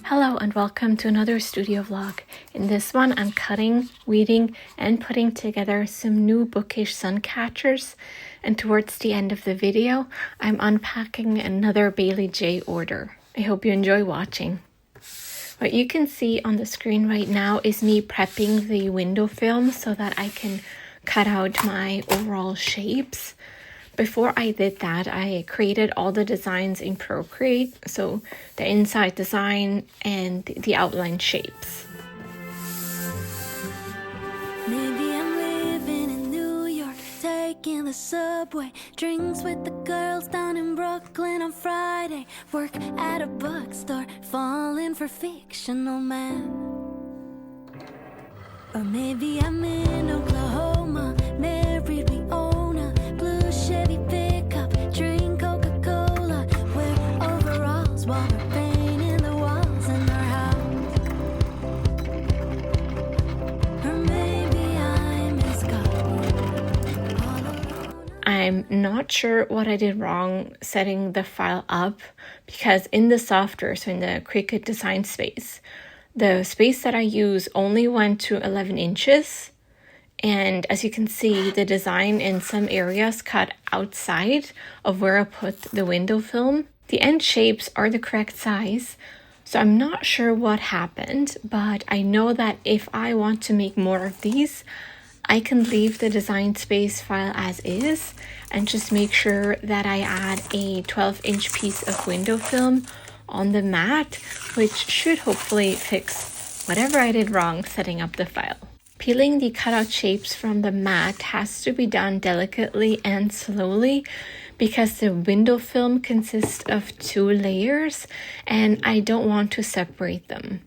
Hello and welcome to another studio vlog. In this one, I'm cutting, weeding, and putting together some new Bookish Suncatchers. And towards the end of the video, I'm unpacking another BayleeJae order. I hope you enjoy watching. What you can see on the screen right now is me prepping the window film so that I can cut out my overall shapes. Before I did that, I created all the designs in Procreate, so the inside design and the outline shapes. Maybe I'm living in New York, taking the subway, drinks with the girls down in Brooklyn on Friday, work at a bookstore, falling for fictional men. Or maybe I'm in Oklahoma, married, we own a blue Chevy pickup, drink Coca-Cola, wear overalls while we're painting the walls in our house. Or maybe I'm in Scotland, all alone. I'm not sure what I did wrong setting the file up, because in the software, so in the Cricut design space, the space that I use only went to 11 inches. And as you can see, the design in some areas cut outside of where I put the window film. The end shapes are the correct size, so I'm not sure what happened, but I know that if I want to make more of these, I can leave the design space file as is and just make sure that I add a 12-inch piece of window film on the mat, which should hopefully fix whatever I did wrong setting up the file. Peeling the cutout shapes from the mat has to be done delicately and slowly because the window film consists of 2 layers and I don't want to separate them.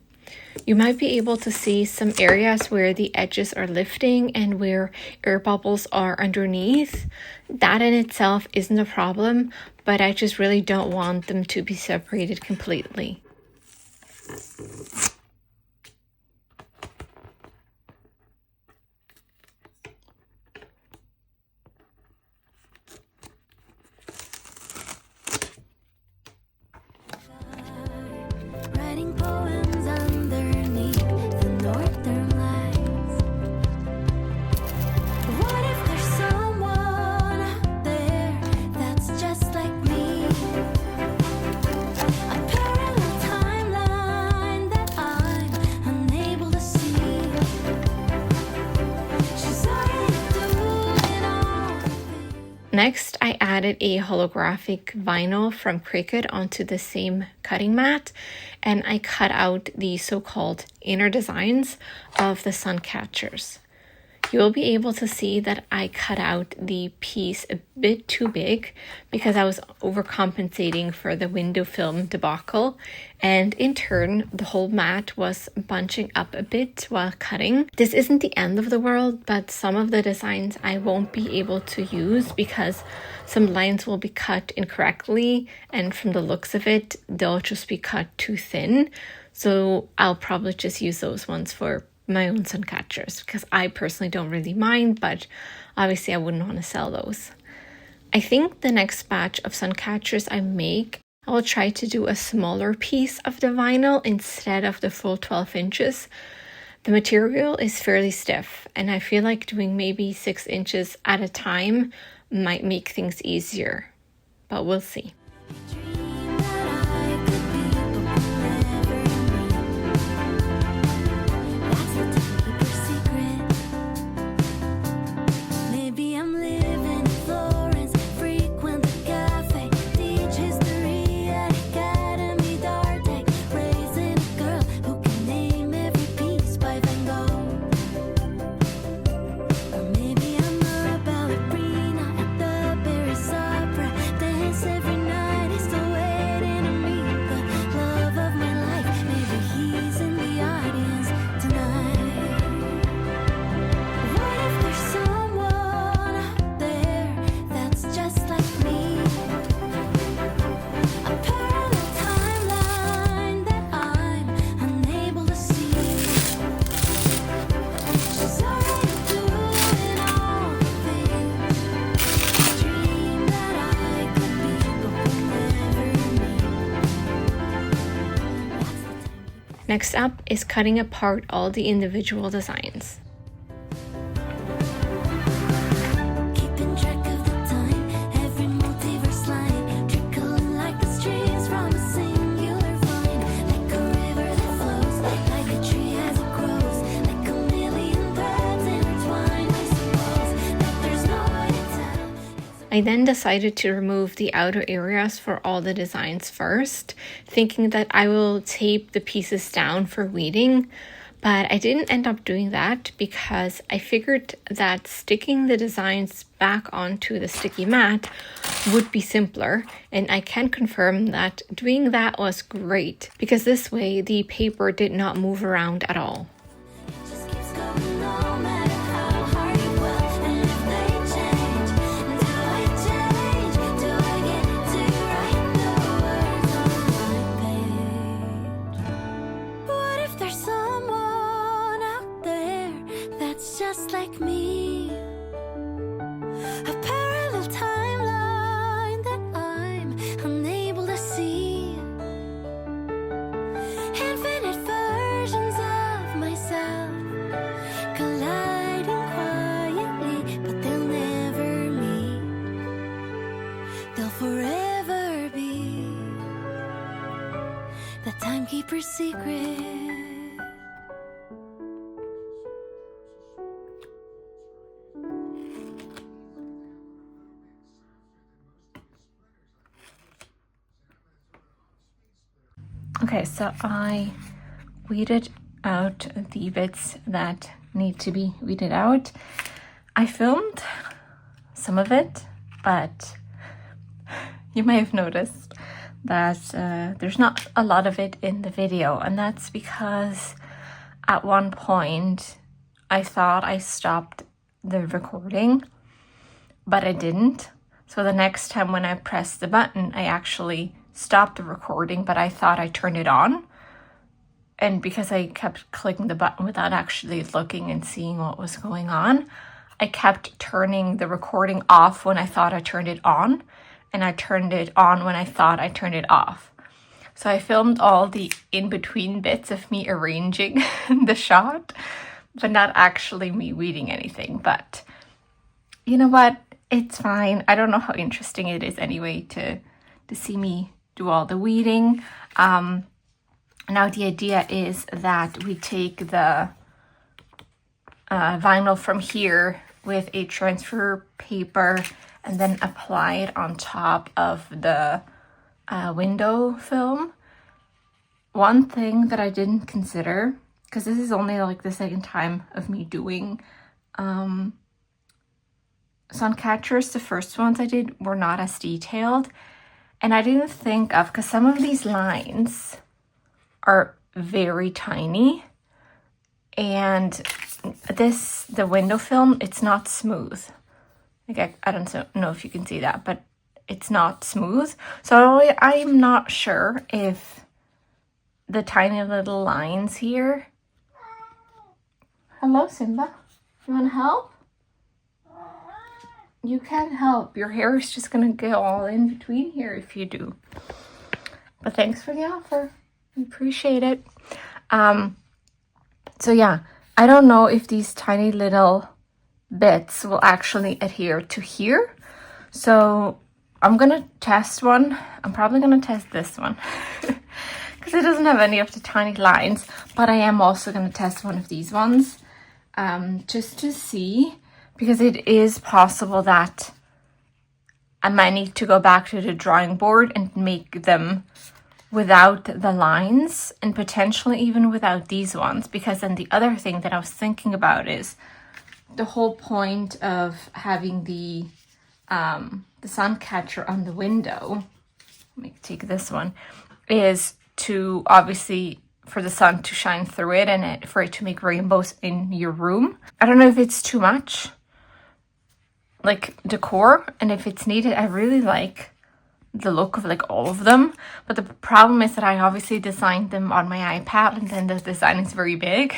You might be able to see some areas where the edges are lifting and where air bubbles are underneath. That in itself isn't a problem, but I just really don't want them to be separated completely. Writing poems underneath the northern lights. What if there's someone out there that's just like me? A parallel timeline that I'm unable to see. She's already doing all the things. Next, I added a holographic vinyl from Cricut onto the same cutting mat, and I cut out the so-called inner designs of the Suncatchers. You will be able to see that I cut out the piece a bit too big because I was overcompensating for the window film debacle, and in turn the whole mat was bunching up a bit while cutting. This isn't the end of the world, but some of the designs I won't be able to use because some lines will be cut incorrectly, and from the looks of it they'll just be cut too thin, so I'll probably just use those ones for my own Suncatchers because I personally don't really mind, but obviously I wouldn't want to sell those. I think the next batch of Suncatchers I make, I will try to do a smaller piece of the vinyl instead of the full 12 inches. The material is fairly stiff and I feel like doing maybe 6 inches at a time might make things easier, but we'll see. Dream that I could be, but we'll never meet. That's a deeper secret. Maybe I'm living in Florence, frequent the cafe, teach history at Academy d'Arte, raising a girl who can name every piece by Van Gogh. Or maybe I'm a ballerina at the Paris Opera, dance every night. Next up is cutting apart all the individual designs. Keeping track of the time, every multiverse line, trickling like the streams from a singular vine, like a river that flows, like a tree as it grows, like a million threads intertwined. I suppose that there's no way to tell. I then decided to remove the outer areas for all the designs first, thinking that I will tape the pieces down for weeding, but I didn't end up doing that because I figured that sticking the designs back onto the sticky mat would be simpler, and I can confirm that doing that was great because this way the paper did not move around at all. It just keeps going no matter how hard you will. And if they change, do I change? Do I get to write the words on my page? What if there's someone out there that's just like me? A parallel timeline that I'm unable to see. Infinite versions of myself colliding quietly, but they'll never meet. They'll forever be the timekeeper's secret. Okay, so I weeded out the bits that need to be weeded out. I filmed some of it, but you may have noticed that there's not a lot of it in the video, and that's because at one point I thought I stopped the recording, but I didn't. So the next time when I pressed the button, I actually stopped the recording, but I thought I turned it on. And because I kept clicking the button without actually looking and seeing what was going on, I kept turning the recording off when I thought I turned it on, and I turned it on when I thought I turned it off. So I filmed all the in-between bits of me arranging the shot, but not actually me weeding anything. But you know what? It's fine. I don't know how interesting it is anyway to see me do all the weeding. Now the idea is that we take the vinyl from here with a transfer paper and then apply it on top of the window film. One thing that I didn't consider, because this is only like the second time of me doing Suncatchers, the first ones I did were not as detailed. And I didn't think of, because some of these lines are very tiny, and the window film, it's not smooth. Like I don't know if you can see that, but it's not smooth. So I'm not sure if the tiny little lines here. Hello, Simba. You want to help? You can't help. Your hair is just gonna go all in between here if you do. But thanks for the offer. I appreciate it. So yeah, I don't know if these tiny little bits will actually adhere to here. So I'm gonna test one. I'm probably gonna test this one because it doesn't have any of the tiny lines, but I am also gonna test one of these ones just to see, because it is possible that I might need to go back to the drawing board and make them without the lines, and potentially even without these ones, because then the other thing that I was thinking about is the whole point of having the sun catcher on the window. Let me take this one, is to obviously for the sun to shine through it and for it to make rainbows in your room. I don't know if it's too much like decor, and if it's needed. I really like the look of like all of them, but the problem is that I obviously designed them on my iPad, and then the design is very big,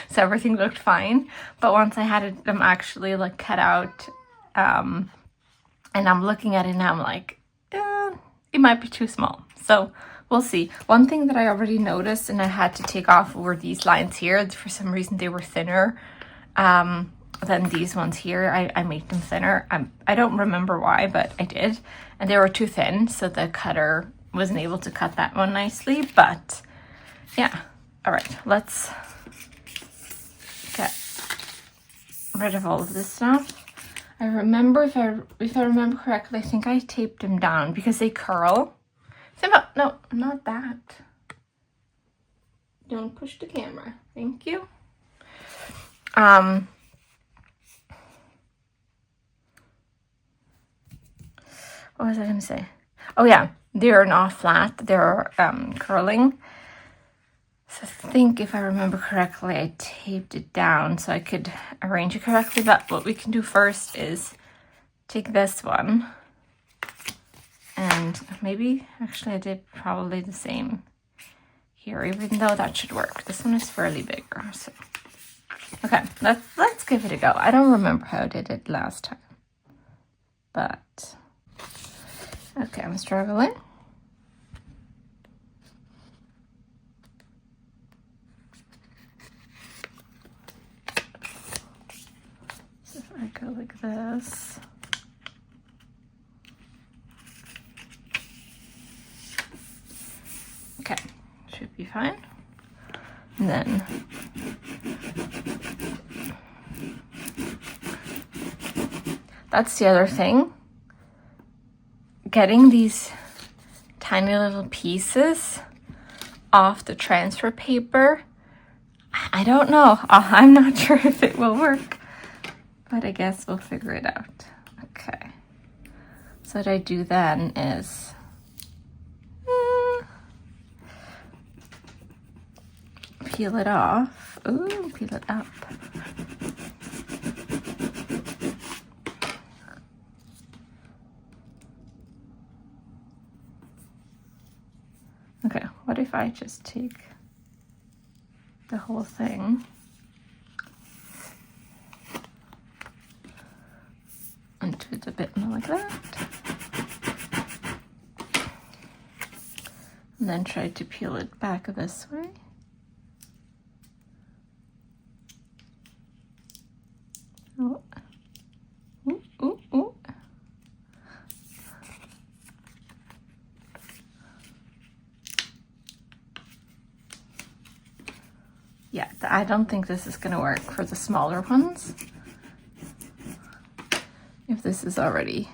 so everything looked fine. But once I had them actually like cut out, and I'm looking at it now, I'm like, it might be too small. So we'll see. One thing that I already noticed and I had to take off were these lines here. For some reason they were thinner than these ones here. I made them thinner. I don't remember why, but I did. And they were too thin, so the cutter wasn't able to cut that one nicely. But yeah, all right, let's get rid of all of this stuff. I remember, if I remember correctly, I think I taped them down because they curl. No, not that. Don't push the camera. Thank you. What was I going to say? Oh yeah, they're not flat. They're curling. So I think if I remember correctly, I taped it down so I could arrange it correctly. But what we can do first is take this one. And maybe, actually I did probably the same here, even though that should work. This one is fairly bigger, so. Okay, let's give it a go. I don't remember how I did it last time. But, okay, I'm struggling. So if I go like this. Okay, should be fine. And then that's the other thing. Getting these tiny little pieces off the transfer paper, I don't know. I'm not sure if it will work, but I guess we'll figure it out. Okay. So what I do then is peel it off. Ooh, peel it up. Okay, what if I just take the whole thing and do it a bit more like that? And then try to peel it back this way. Oh. Ooh, ooh, ooh. Yeah, I don't think this is gonna work for the smaller ones. If this is already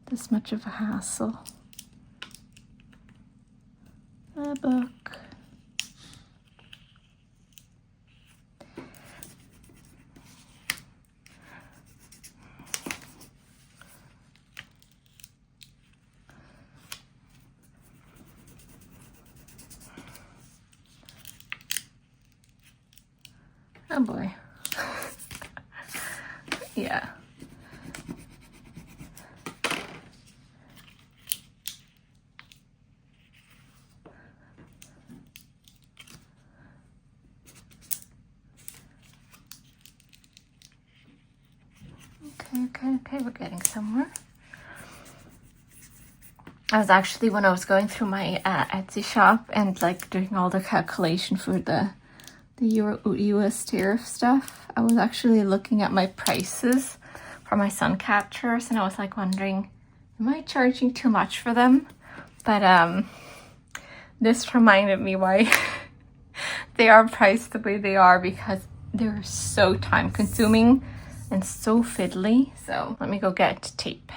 this much of a hassle. A book. Oh boy. Yeah. Okay, we're getting somewhere. I was actually, when I was going through my Etsy shop and like doing all the calculation for the US tariff stuff, I was actually looking at my prices for my Suncatchers, and I was like wondering, am I charging too much for them? But this reminded me why they are priced the way they are, because they're so time consuming and so fiddly. So let me go get tape.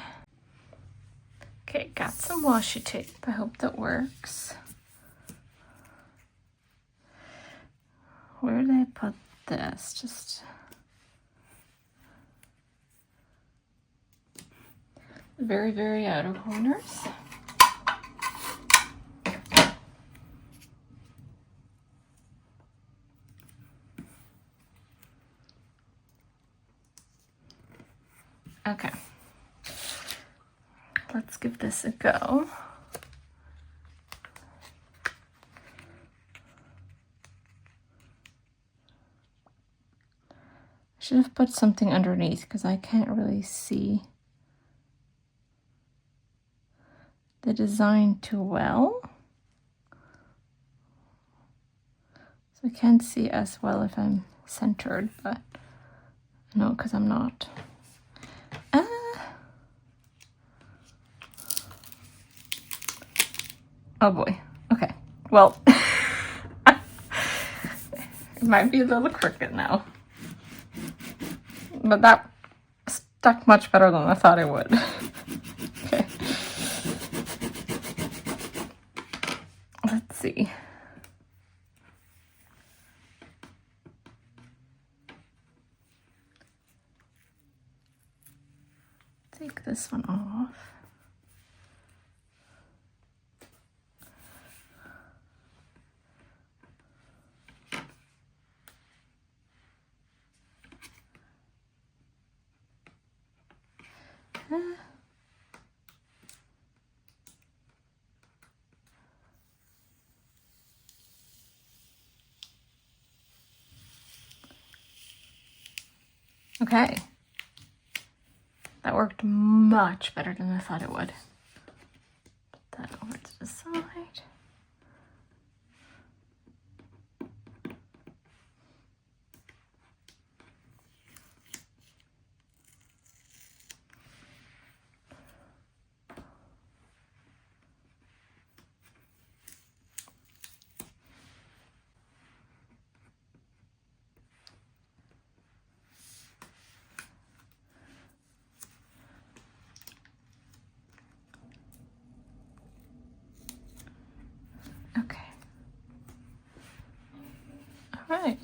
Okay, got some washi tape. I hope that works. Where did I put this? Just very, very outer corners. Okay, let's give this a go. I should have put something underneath because I can't really see the design too well. So I can't see as well if I'm centered, but no, because I'm not. Oh boy. Okay. Well, it might be a little crooked now. But that stuck much better than I thought it would. Okay. Let's see. Take this one off. Okay. That worked much better than I thought it would. Put that over to the side. Okay. All right.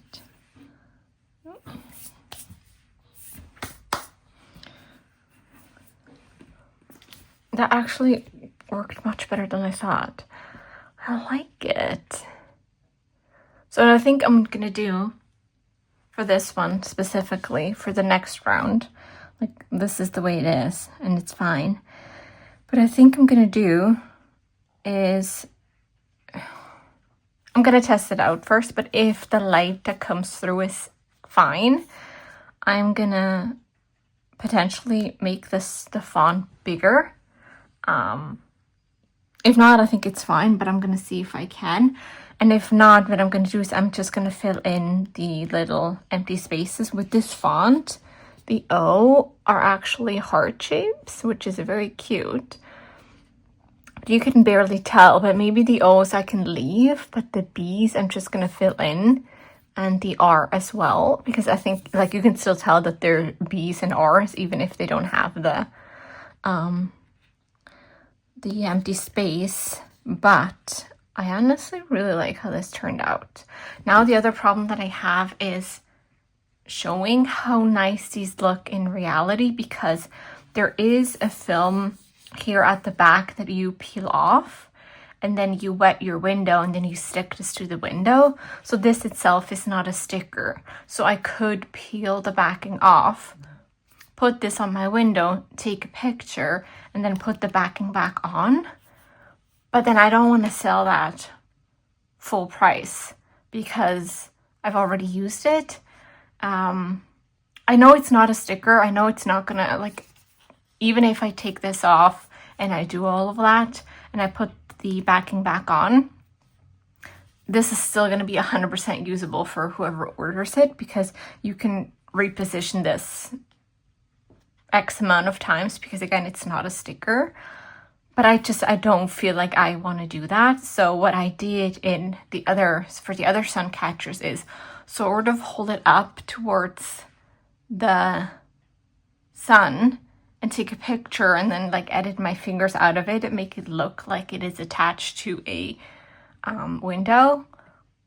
That actually worked much better than I thought. I like it. So what I think I'm gonna do for this one specifically, for the next round, like this is the way it is and it's fine. But I think I'm gonna do is I'm gonna test it out first, but if the light that comes through is fine, I'm gonna potentially make this the font bigger. If not, I think it's fine, but I'm gonna see if I can. And if not, what I'm gonna do is I'm just gonna fill in the little empty spaces with this font. The O are actually heart shapes, which is very cute. You can barely tell, but maybe the O's I can leave, but the B's I'm just gonna fill in, and the R as well, because I think like you can still tell that they're B's and R's even if they don't have the empty space. But I honestly really like how this turned out. Now the other problem that I have is showing how nice these look in reality, because there is a film here at the back that you peel off and then you wet your window and then you stick this to the window. So this itself is not a sticker. So I could peel the backing off, put this on my window, take a picture, and then put the backing back on. But then I don't want to sell that full price because I've already used it. I know it's not a sticker. I know it's not gonna, like, even if I take this off and I do all of that and I put the backing back on, this is still going to be 100% usable for whoever orders it, because you can reposition this X amount of times, because again, it's not a sticker. But I don't feel like I want to do that. So what I did in the other, for the other Suncatchers, is sort of hold it up towards the sun and take a picture and then like edit my fingers out of it and make it look like it is attached to a window.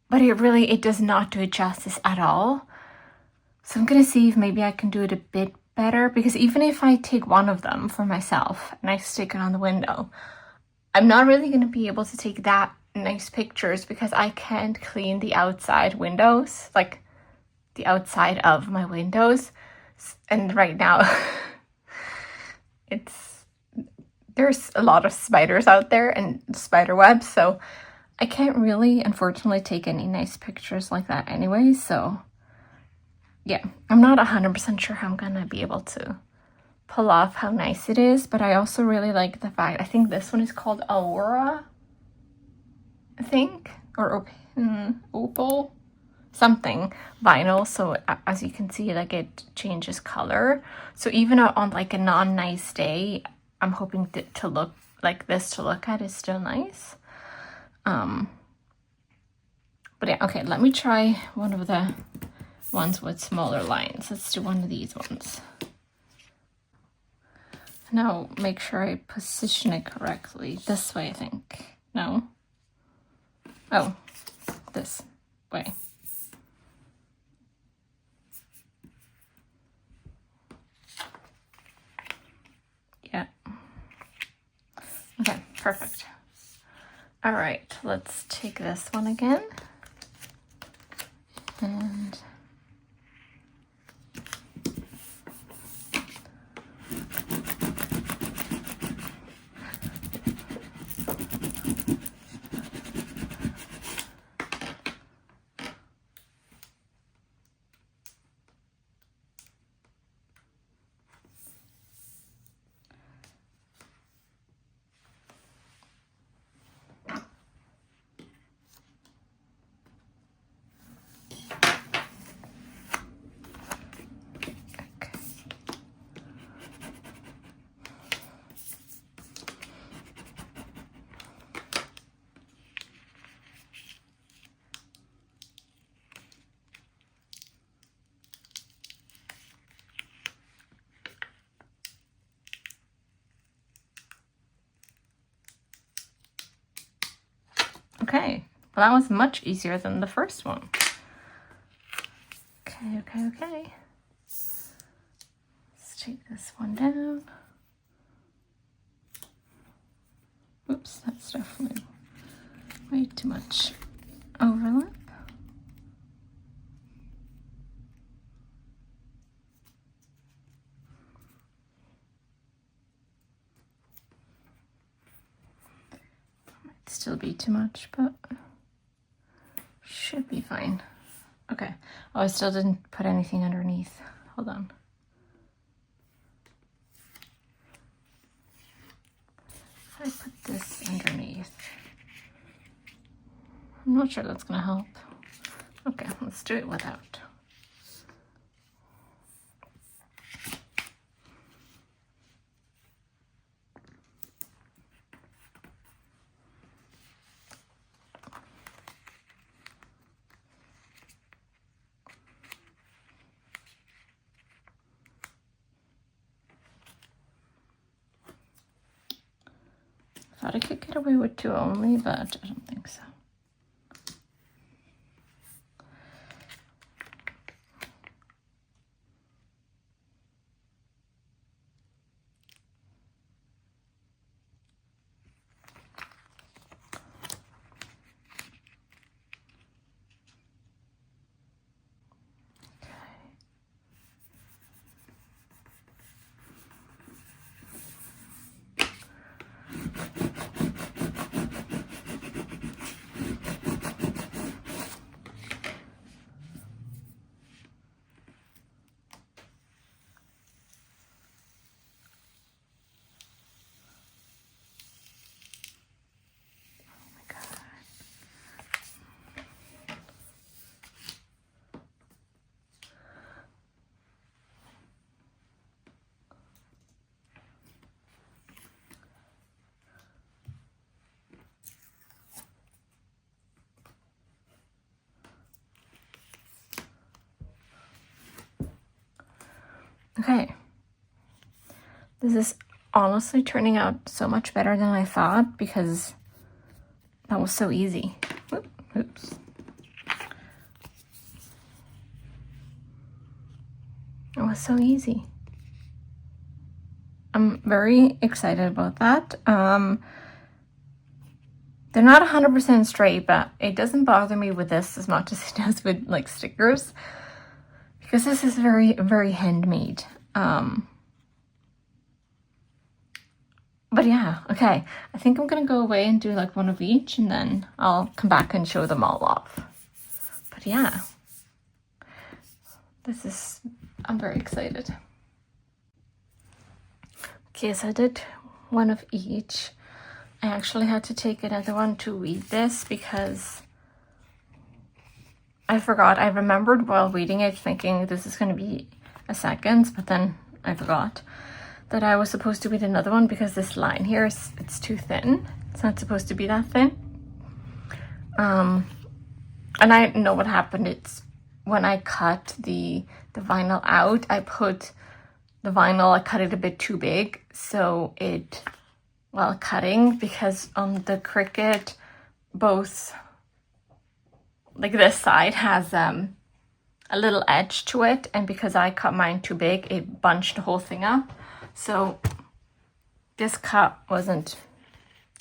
But it does not do it justice at all. So I'm gonna see if maybe I can do it a bit better, because even if I take one of them for myself and I stick it on the window, I'm not really gonna be able to take that nice pictures because I can't clean the outside windows, like the outside of my windows. And right now there's a lot of spiders out there and spider webs, so I can't really, unfortunately, take any nice pictures like that anyway. So yeah, I'm not 100% sure how I'm gonna be able to pull off how nice it is, but I also really like the fact, I think this one is called Aurora, I think, or opal, something vinyl. So as you can see, like it changes color. So even on like a non-nice day, I'm hoping to look like this to look at is still nice. But yeah, okay, let me try one of the ones with smaller lines. Let's do one of these ones. Now make sure I position it correctly. This way, I think. No? Oh, this way. Yeah. Okay, perfect. All right, let's take this one again. And okay, well, that was much easier than the first one. Okay. Let's take this one down. Oops, that's definitely way too much overlap. Might still be too much, but should be fine. Okay. Oh, I still didn't put anything underneath. Hold on. If I put this underneath, I'm not sure that's gonna help. Okay, let's do it without. Thought I could get away with 2 only, but I don't think so. Okay, this is honestly turning out so much better than I thought because that was so easy. Oops. It was so easy. I'm very excited about that. They're not 100% straight, but it doesn't bother me with this as much as it does with like stickers. Because this is very, very handmade. But yeah, okay. I think I'm gonna go away and do like one of each and then I'll come back and show them all off. But yeah, I'm very excited. Okay, so I did one of each. I actually had to take another one to read this because I forgot. I remembered while reading it thinking this is going to be a second, but then I forgot that I was supposed to read another one because this line here it's too thin. It's not supposed to be that thin. And I know what happened. It's when I cut the vinyl out, I cut it a bit too big, so it, while cutting, because on the Cricut, both, like this side has a little edge to it, and because I cut mine too big, it bunched the whole thing up. So this cut wasn't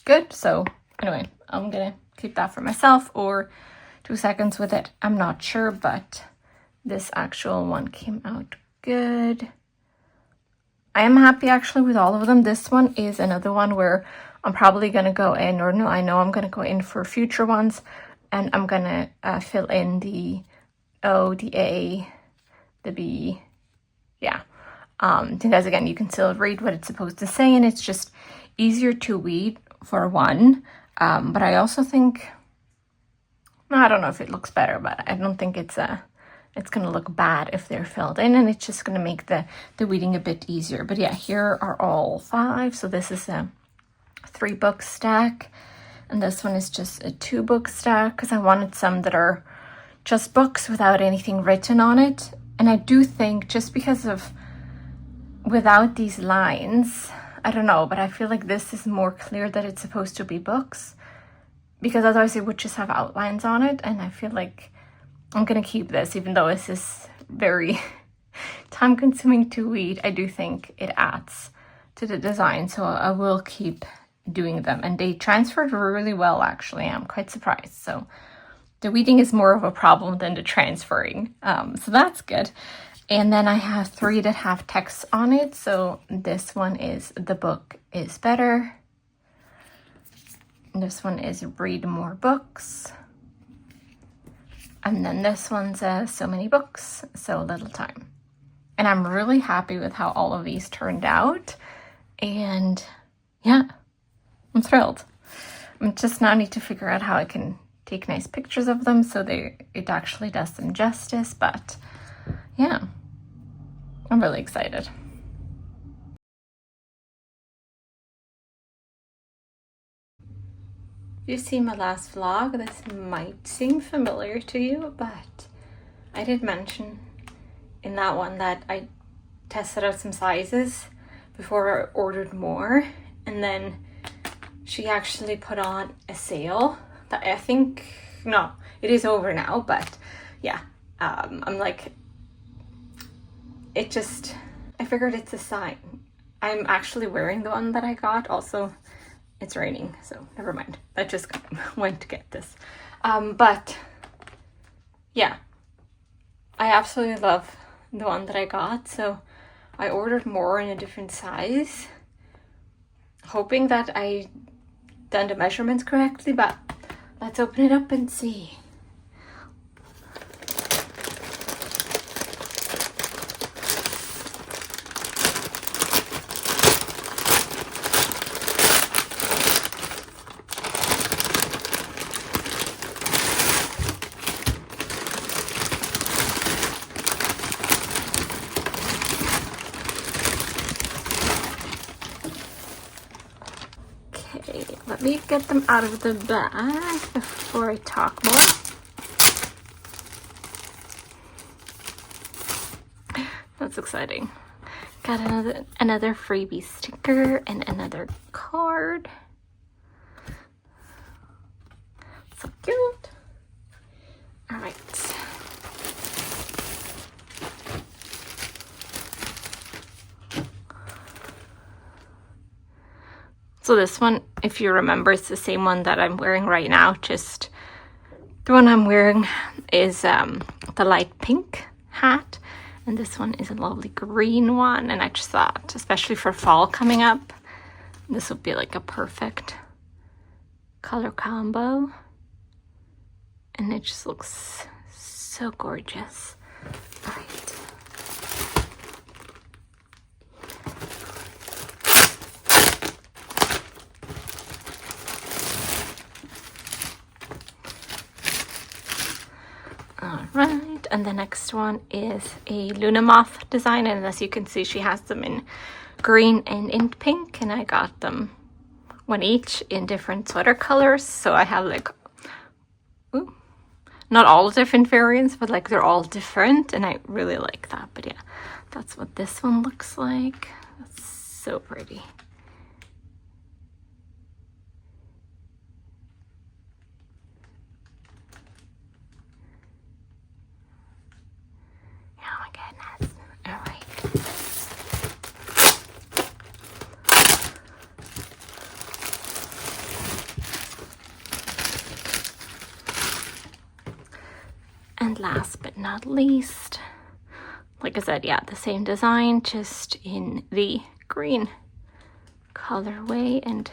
good. So anyway, I'm gonna keep that for myself or 2 seconds with it. I'm not sure, but this actual one came out good. I am happy actually with all of them. This one is another one where I'm probably gonna go in, or no, I know I'm gonna go in for future ones, and I'm gonna fill in the O, the A, the B, yeah. Because again, you can still read what it's supposed to say, and it's just easier to read for one. But I also think, I don't know if it looks better, but I don't think it's gonna look bad if they're filled in, and it's just gonna make the reading a bit easier. But yeah, here are all 5. So this is a 3-book stack, and this one is just a 2-book stack because I wanted some that are just books without anything written on it. And I do think just because of without these lines, I don't know, but I feel like this is more clear that it's supposed to be books, because otherwise it would just have outlines on it. And I feel like I'm gonna keep this, even though this is very time consuming to read. I do think it adds to the design, so I will keep doing them, and they transferred really well actually. I'm quite surprised. So the reading is more of a problem than the transferring, so that's good. And then I have 3 that have text on it. So this one is The Book is Better. This one is Read More Books. And then this one's So Many Books, So Little Time. And I'm really happy with how all of these turned out. And yeah, I'm thrilled. I just now need to figure out how I can take nice pictures of them so it actually does them justice. But yeah, I'm really excited. If you've seen my last vlog, this might seem familiar to you, but I did mention in that one that I tested out some sizes before I ordered more, and then she actually put on a sale that I think, no, it is over now, but yeah, I'm like, it just, I figured it's a sign. I'm actually wearing the one that I got. Also, it's raining, so never mind. I just went to get this. But yeah, I absolutely love the one that I got. So I ordered more in a different size, hoping that I done the measurements correctly, but let's open it up and see. Let me get them out of the bag before I talk more. That's exciting. Got another freebie sticker and another card. So cute. All right. So this one, if you remember, it's the same one that I'm wearing right now. Just the one I'm wearing is the light pink hat. And this one is a lovely green one. And I just thought, especially for fall coming up, this would be like a perfect color combo. And it just looks so gorgeous. All right. Right, and the next one is a Luna Moth design, and as you can see, she has them in green and in pink, and I got them one each in different sweater colors. So I have like, ooh, not all different variants, but like they're all different, and I really like that. But yeah, that's what this one looks like. That's so pretty. Oh my goodness. All right. And last but not least, like I said, yeah, the same design, just in the green colorway, and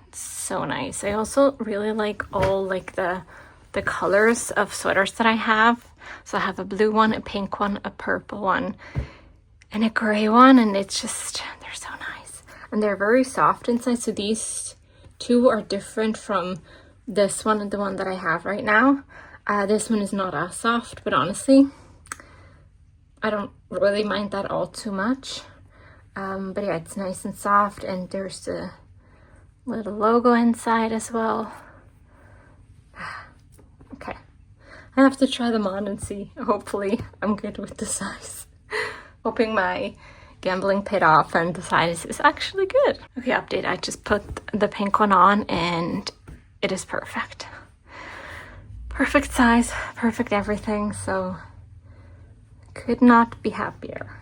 it's so nice. I also really like all like the colors of sweaters that I have. So I have a blue one, a pink one, a purple one, and a gray one, and it's just, they're so nice. And they're very soft inside, so these two are different from this one and the one that I have right now. This one is not as soft, but honestly, I don't really mind that all too much. But yeah, it's nice and soft, and there's the little logo inside as well. Okay, I have to try them on and see. Hopefully I'm good with the size. Hoping my gambling paid off and the size is actually good. Okay, update. I just put the pink one on and it is perfect. Perfect size, perfect everything, so could not be happier.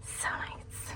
So nice.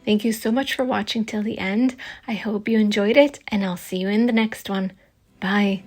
Thank you so much for watching till the end. I hope you enjoyed it, and I'll see you in the next one. Bye.